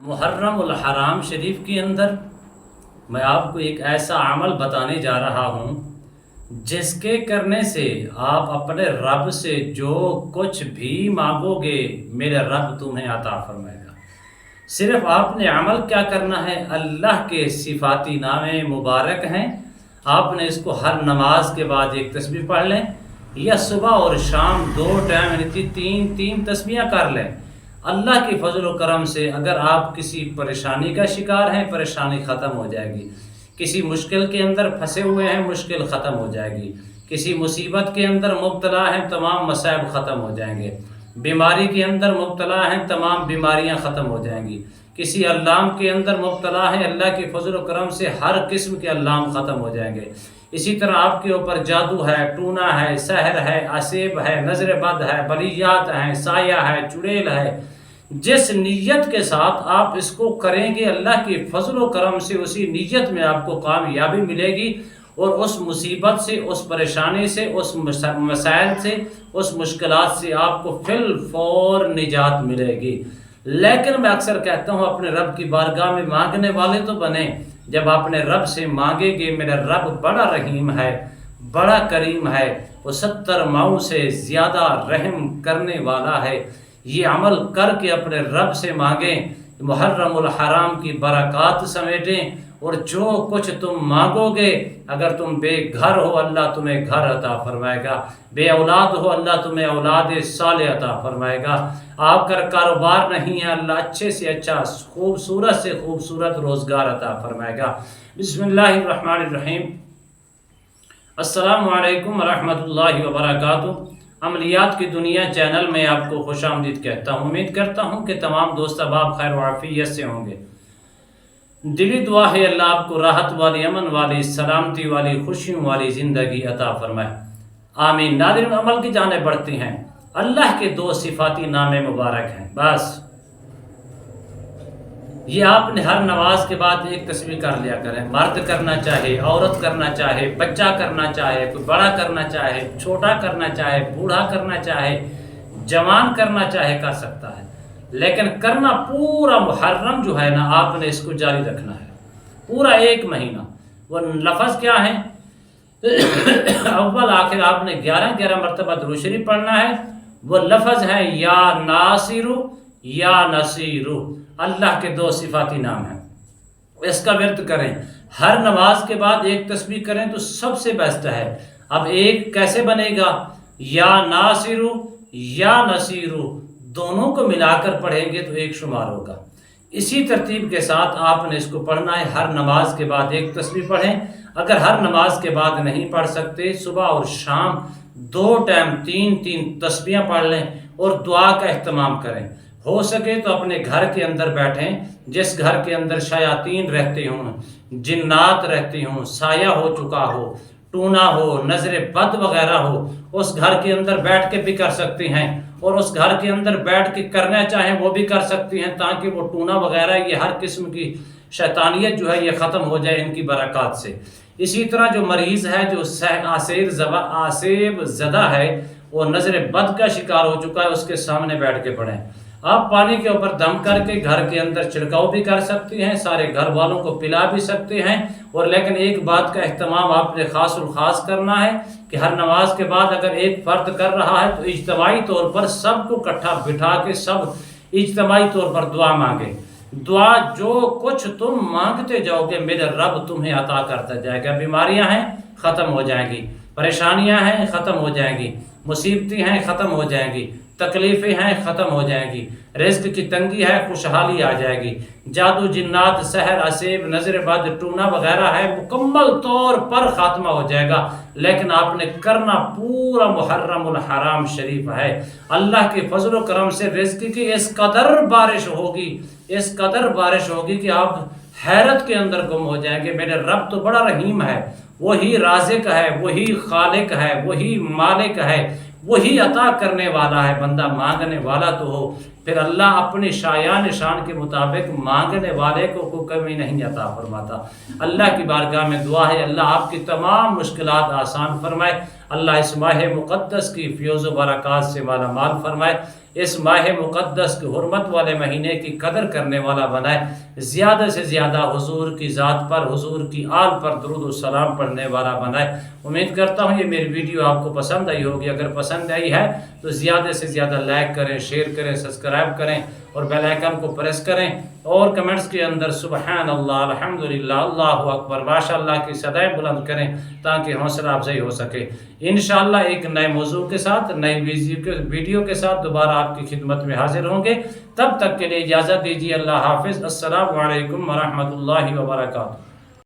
محرم الحرام شریف کے اندر میں آپ کو ایک ایسا عمل بتانے جا رہا ہوں جس کے کرنے سے آپ اپنے رب سے جو کچھ بھی مانگو گے میرے رب تمہیں عطا فرمائے گا۔ صرف آپ نے عمل کیا کرنا ہے، اللہ کے صفاتی نامے مبارک ہیں، آپ نے اس کو ہر نماز کے بعد ایک تسبیح پڑھ لیں یا صبح اور شام دو ٹائم یعنی تین تسبیحاں کر لیں۔ اللہ کی فضل و کرم سے اگر آپ کسی پریشانی کا شکار ہیں پریشانی ختم ہو جائے گی، کسی مشکل کے اندر پھنسے ہوئے ہیں مشکل ختم ہو جائے گی، کسی مصیبت کے اندر مبتلا ہیں تمام مصائب ختم ہو جائیں گے، بیماری کے اندر مبتلا ہیں تمام بیماریاں ختم ہو جائیں گی، کسی علام کے اندر مبتلا ہیں اللہ کی فضل و کرم سے ہر قسم کے علام ختم ہو جائیں گے۔ اسی طرح آپ کے اوپر جادو ہے، ٹونا ہے، سحر ہے، عصیب ہے، نظر بد ہے، بلیات ہیں، سایہ ہے، چڑیل ہے، جس نیت کے ساتھ آپ اس کو کریں گے اللہ کی فضل و کرم سے اسی نیت میں آپ کو کامیابی ملے گی اور اس مصیبت سے، اس پریشانی سے، اس مسائل سے، اس مشکلات سے آپ کو فی الفور نجات ملے گی۔ لیکن میں اکثر کہتا ہوں اپنے رب کی بارگاہ میں مانگنے والے تو بنیں، جب اپنے رب سے مانگیں گے میرا رب بڑا رحیم ہے، بڑا کریم ہے، وہ 70 ماؤں سے زیادہ رحم کرنے والا ہے۔ یہ عمل کر کے اپنے رب سے مانگیں، محرم الحرام کی برکات سمیٹیں اور جو کچھ تم مانگو گے، اگر تم بے گھر ہو اللہ تمہیں گھر عطا فرمائے گا، بے اولاد ہو اللہ تمہیں اولاد صالح عطا فرمائے گا، آپ کا کاروبار نہیں ہے اللہ اچھے سے اچھا خوبصورت سے خوبصورت روزگار عطا فرمائے گا۔ بسم اللہ الرحمن الرحیم۔ السلام علیکم ورحمۃ اللہ وبرکاتہ۔ عملیات کی دنیا چینل میں آپ کو خوش آمدید کہتا ہوں۔ امید کرتا ہوں کہ تمام دوست احباب خیر و عافیت سے ہوں گے۔ دلی دعا ہے اللہ آپ کو راحت والی، امن والی، سلامتی والی، خوشیوں والی زندگی عطا فرمائے، آمین۔ ناظرین عمل کی جانب بڑھتے ہیں۔ اللہ کے دو صفاتی نام مبارک ہیں، بس یہ آپ نے ہر نماز کے بعد ایک تسبیح کر لیا کریں، مرد کرنا چاہے، عورت کرنا چاہے، بچہ کرنا چاہے، کوئی بڑا کرنا چاہے، چھوٹا کرنا چاہے، بوڑھا کرنا چاہے، جوان کرنا چاہے کر سکتا ہے، لیکن کرنا پورا محرم جو ہے نا آپ نے اس کو جاری رکھنا ہے، پورا ایک مہینہ۔ وہ لفظ کیا ہیں؟ اول آخر آپ نے 11 مرتبہ درود شریف پڑھنا ہے۔ وہ لفظ ہے یا ناصرو یا نصیرو، اللہ کے دو صفاتی نام ہیں، اس کا ورد کریں، ہر نماز کے بعد ایک تسبیح کریں تو سب سے بیسٹ ہے۔ اب ایک کیسے بنے گا؟ یا ناصرو یا نصیرو، دونوں کو ملا کر پڑھیں گے تو ایک شمار ہوگا۔ اسی ترتیب کے ساتھ آپ نے اس کو پڑھنا ہے، ہر نماز کے بعد ایک تسبیح پڑھیں، اگر ہر نماز کے بعد نہیں پڑھ سکتے صبح اور شام دو ٹائم تین تسبیحاں پڑھ لیں اور دعا کا اہتمام کریں۔ ہو سکے تو اپنے گھر کے اندر بیٹھیں، جس گھر کے اندر شیاطین رہتے ہوں، جنات رہتے ہوں، سایہ ہو چکا ہو، ٹونا ہو، نظر بد وغیرہ ہو، اس گھر کے اندر بیٹھ کے بھی کر سکتے ہیں، اور اس گھر کے اندر بیٹھ کے کرنا چاہیں وہ بھی کر سکتے ہیں، تاکہ وہ ٹونا وغیرہ یہ ہر قسم کی شیطانیت جو ہے یہ ختم ہو جائے ان کی برکات سے۔ اسی طرح جو مریض ہے، جو آسیب زدہ ہے، وہ نظر بد کا شکار ہو چکا ہے، اس کے سامنے بیٹھ کے پڑھیں۔ آپ پانی کے اوپر دم کر کے گھر کے اندر چھڑکاؤ بھی کر سکتے ہیں، سارے گھر والوں کو پلا بھی سکتے ہیں، اور لیکن ایک بات کا اہتمام آپ نے خاص الخاص کرنا ہے کہ ہر نماز کے بعد اگر ایک فرد کر رہا ہے تو اجتماعی طور پر سب کو اکٹھا بٹھا کے سب اجتماعی طور پر دعا مانگے۔ دعا جو کچھ تم مانگتے جاؤ گے میرے رب تمہیں عطا کرتا جائے گا۔ بیماریاں ہیں ختم ہو جائیں گی، پریشانیاں ہیں ختم ہو جائیں گی، مصیبتیں ہیں ختم ہو جائیں گی، تکلیفیں ہیں ختم ہو جائیں گی، رزق کی تنگی ہے خوشحالی آ جائے گی، جادو جنات سحر عصیب نظر بد ٹونا وغیرہ ہے مکمل طور پر خاتمہ ہو جائے گا۔ لیکن آپ نے کرنا پورا محرم الحرام شریف ہے۔ اللہ کے فضل و کرم سے رزق کی اس قدر بارش ہوگی کہ آپ حیرت کے اندر گم ہو جائیں گے۔ میرے رب تو بڑا رحیم ہے، وہی رازق ہے، وہی خالق ہے، وہی مالک ہے، وہی عطا کرنے والا ہے، بندہ مانگنے والا تو ہو، پھر اللہ اپنی شایان شان کے مطابق مانگنے والے کو کوئی کمی نہیں عطا فرماتا۔ اللہ کی بارگاہ میں دعا ہے اللہ آپ کی تمام مشکلات آسان فرمائے، اللہ اس ماہ مقدس کی فیوز و برکات سے مالا مال فرمائے۔ اس ماہ مقدس کے حرمت والے مہینے کی قدر کرنے والا بنائے، زیادہ سے زیادہ حضور کی ذات پر، حضور کی آل پر درود و سلام پڑھنے والا بنائے۔ امید کرتا ہوں یہ میری ویڈیو آپ کو پسند آئی ہوگی۔ اگر پسند آئی ہے تو زیادہ سے زیادہ لائک کریں، شیئر کریں، سبسکرائب کریں اور بیل آئیکن کو پریس کریں، اور کمنٹس کے اندر سبحان اللہ، الحمدللہ، اللہ اکبر، ماشاءاللہ کی صدائیں بلند کریں تاکہ حوصلہ افزائی ہو سکے۔ انشاءاللہ ایک نئے موضوع کے ساتھ، نئی ویڈیو کے ساتھ دوبارہ آپ کی خدمت میں حاضر ہوں گے۔ تب تک کے لیے اجازت دیجیے، اللہ حافظ، السلام علیکم ورحمۃ اللہ وبرکاتہ۔